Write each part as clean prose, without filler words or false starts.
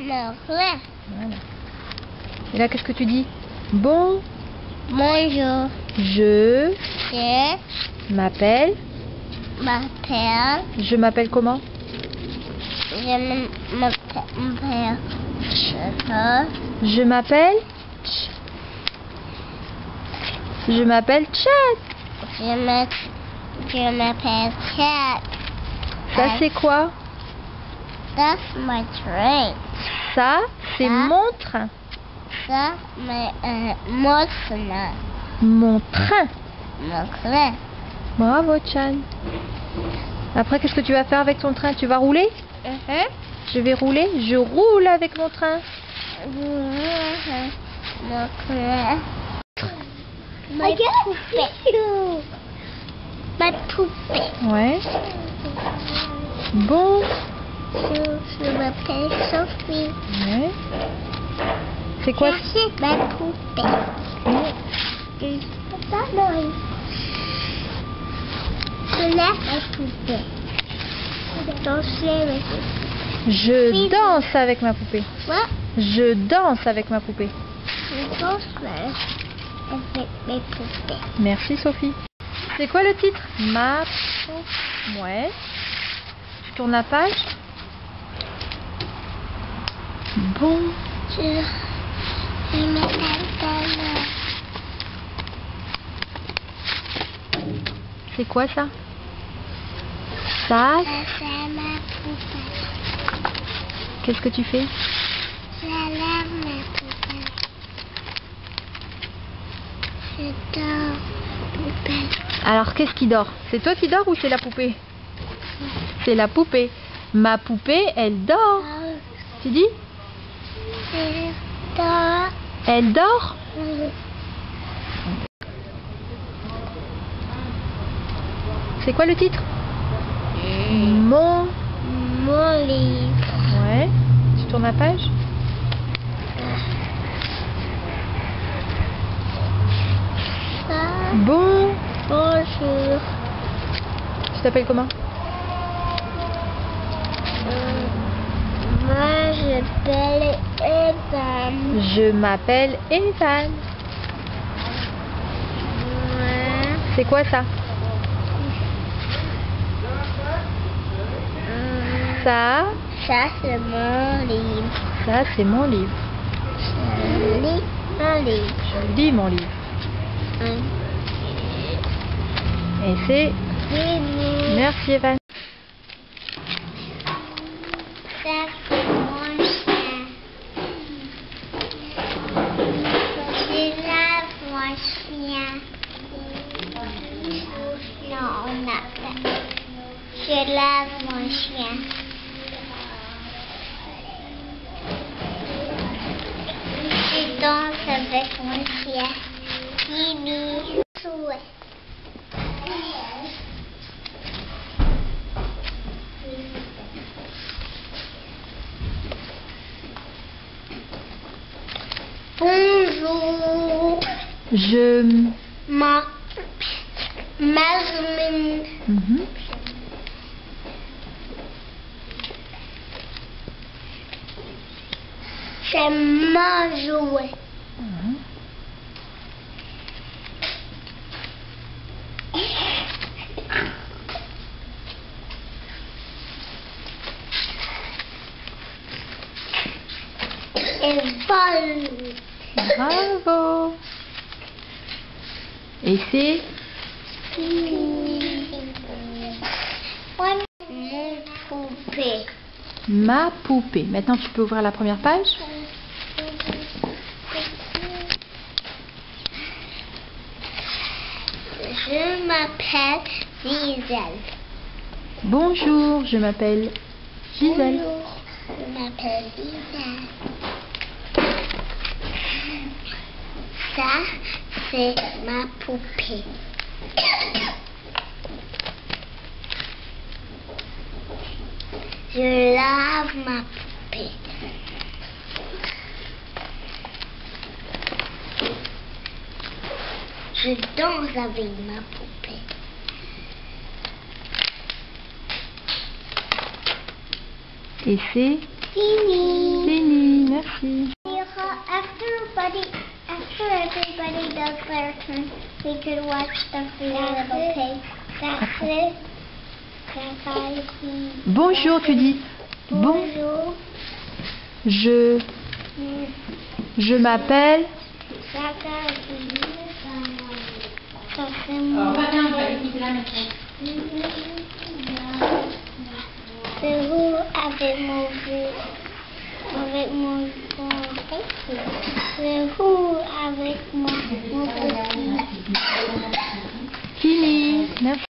Voilà. Et là, qu'est-ce que tu dis? Bon. Bonjour. Je Je m'appelle. Je m'appelle comment? Je m'appelle. Je m'appelle. Je m'appelle Chad. Je m'appelle Chad. Ça, c'est quoi? That's my train. Ça, c'est mon train. Ça, mon train. Mon train. Mon train. Bravo, Chan. Après, qu'est-ce que tu vas faire avec ton train? Tu vas rouler? Je vais rouler. Je roule avec mon train. Mon train. Ma poupée. Ma poupée. Ouais. Bon. Je m'appelle Sophie. Ouais. C'est quoi? C'est ma poupée. Je lève ma poupée. Je danse avec ma poupée. Quoi? Je danse avec ma poupée. Je danse avec mes poupées. Merci, Sophie. C'est quoi le titre? Ma poupée. Ouais. Tu tournes la page. Bon. Je m'appelle Dana. C'est quoi ça? Ça. C'est ma poupée. Qu'est-ce que tu fais? Je lève ma poupée. Je dors poupée. Alors, qu'est-ce qui dort? C'est toi qui dors ou c'est la poupée? C'est la poupée. Ma poupée, elle dort. Tu dis? Je dors. Elle dort? C'est quoi le titre? Mon livre. Ouais. Tu tournes la page? Bonjour. Tu t'appelles comment? Moi, je m'appelle Evan. Je m'appelle Evan. Ouais. C'est quoi ça? Ça, Ça, c'est mon livre. ça c'est mon livre. Je lis mon livre. Je lis mon livre. Et c'est... Fini. Merci Evan. Ça, c'est mon chien. Je lave mon chien. Non, on n'a pas. Je lave mon chien. Je danse avec mon chien. Mimi. Souhait. Bonjour. Je... Ma. Mhm. C'est mon jouet. Mhm. Et vol. Bravo. Et c'est... Mon poupée. Ma poupée. Maintenant, tu peux ouvrir la première page. Je m'appelle Gisèle. Bonjour, je m'appelle Gisèle. Bonjour, je m'appelle Gisèle. Ça, c'est ma poupée. Je lave ma poupée. Je danse avec ma poupée. Et c'est Fini. fini. Merci. After everybody does their turn, we could watch the three little pigs. That's it. Bonjour, tu dis. Bonjour. Je m'appelle. Ça c'est moi. C'est vous avec mon c'est vous avec mon Fini. Merci.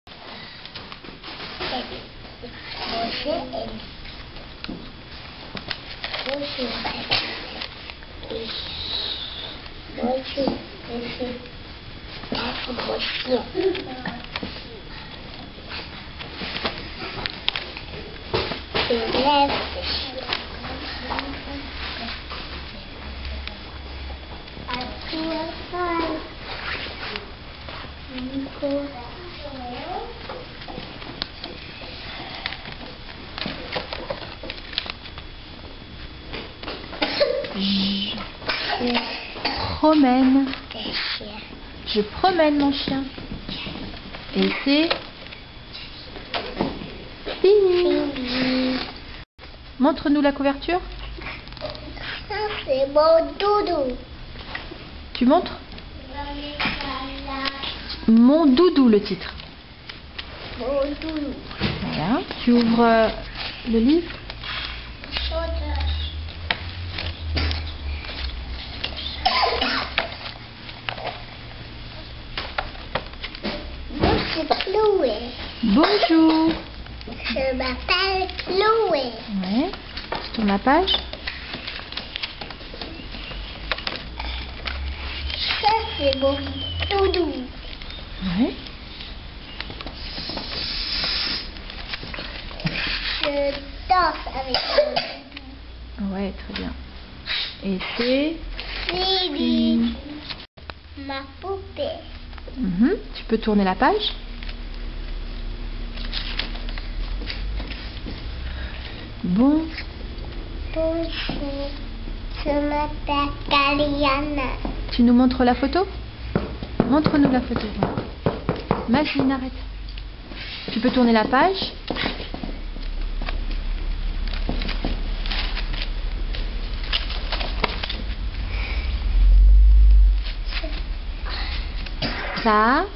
Je promène mon chien. Et c'est fini. Montre-nous la couverture. Ça c'est mon doudou. Tu montres? Mon doudou, le titre. Mon doudou. Voilà. Tu ouvres le livre. Chloé. Bonjour. Je m'appelle Chloé. Ouais. Tu tournes la page. Ça c'est mon doudou. Ouais. Je danse avec mon doudou. Ouais, très bien. Et c'est Phoebe. Ma poupée. Tu peux tourner la page. Bonjour. Je m'appelle Kaliana. Tu nous montres la photo? Montre-nous la photo. Machine, arrête. Tu peux tourner la page. Ça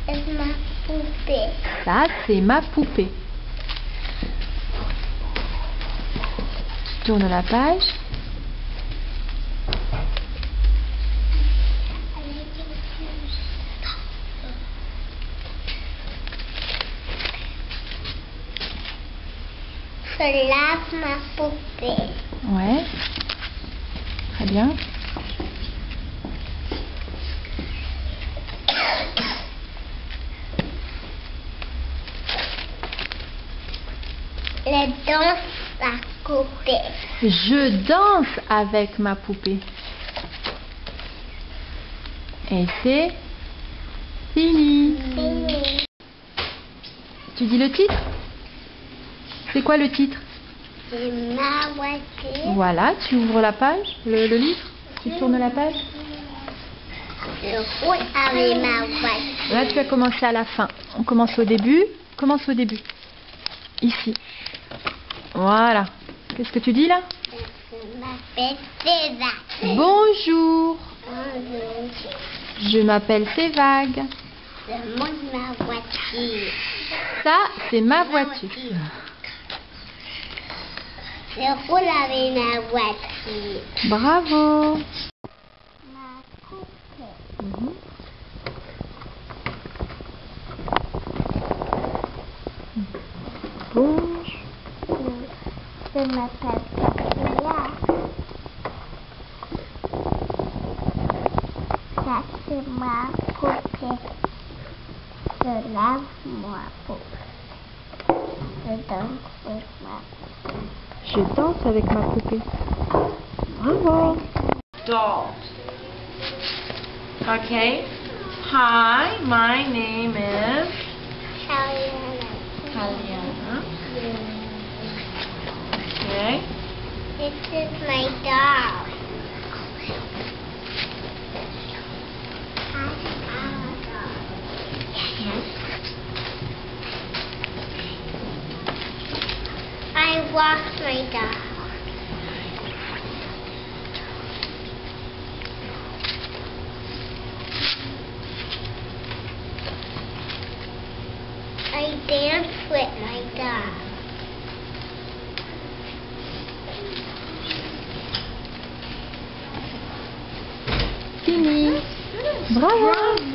c'est ma poupée. Ça, c'est ma poupée. Tu tournes la page. Je lave ma poupée. Ouais. Très bien. Je danse à poupée. Je danse avec ma poupée. Et c'est fini. Fini. Tu dis le titre? C'est quoi le titre? C'est ma voiture. Voilà, tu ouvres la page, le livre, tu tournes la page. Je roule avec ma voiture. Là, tu vas commencer à la fin. On commence au début. Commence au début. Ici. Voilà. Qu'est-ce que tu dis là? Je m'appelle Sévague. Bonjour. Bonjour. Je m'appelle Sévague. Je monte ma voiture. Ça, c'est ma voiture. Je roule avec ma voiture. Bravo. Ma poupée. Bonjour. Je m'appelle Sophia. Ça c'est ma poupée. Je lave ma poupée. Je danse avec ma poupée. Je danse avec ma poupée. Bravo. Doll. Okay. Hi, my name is Kaliana. Okay. This is my dog. I walk my dog. I dance with my dog. Fini. Bravo.